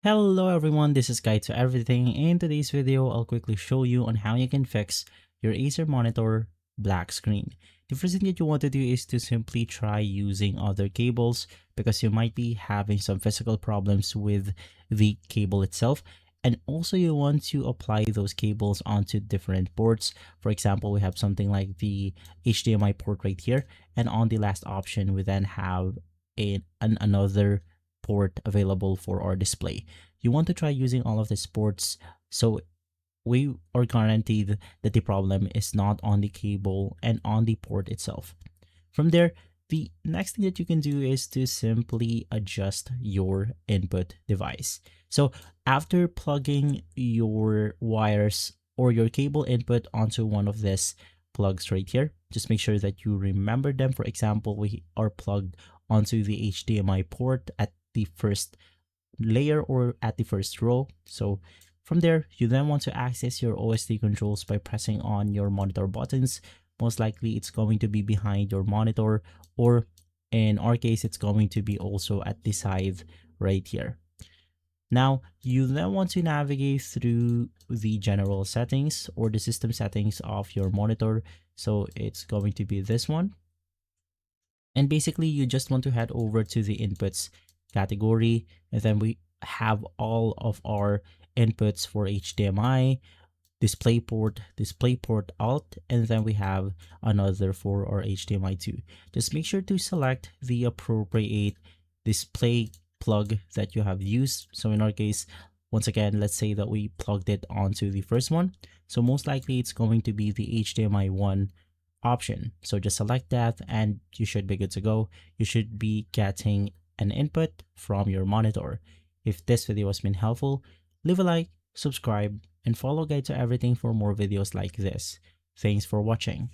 Hello everyone, this is Guide to Everything. In today's video, I'll quickly show you on how you can fix your Acer monitor black screen. The first thing that you want to do is to simply try using other cables because you might be having some physical problems with the cable itself. And also you want to apply those cables onto different ports. For example, we have something like the HDMI port right here. And on the last option, we then have another port available for our display. You want to try using all of these ports so we are guaranteed that the problem is not on the cable and on the port itself. From there, the next thing that you can do is to simply adjust your input device. So after plugging your wires or your cable input onto one of these plugs right here, just make sure that you remember them. For example, we are plugged onto the HDMI port at the first layer or at the first row. So from there, you then want to access your OSD controls by pressing on your monitor buttons. Most likely it's going to be behind your monitor, or in our case, it's going to be also at the side right here. Now, you then want to navigate through the general settings or the system settings of your monitor. So it's going to be this one. And basically, you just want to head over to the inputs category, and then we have all of our inputs for HDMI, DisplayPort out, and then we have another for our HDMI 2. Just make sure to select the appropriate display plug that you have used. So in our case, once again, let's say that we plugged it onto the first one. So most likely it's going to be the HDMI 1 option. So just select that and you should be good to go. You should be getting an input from your monitor. If this video has been helpful, leave a like, subscribe, and follow Guide to Everything for more videos like this. Thanks for watching.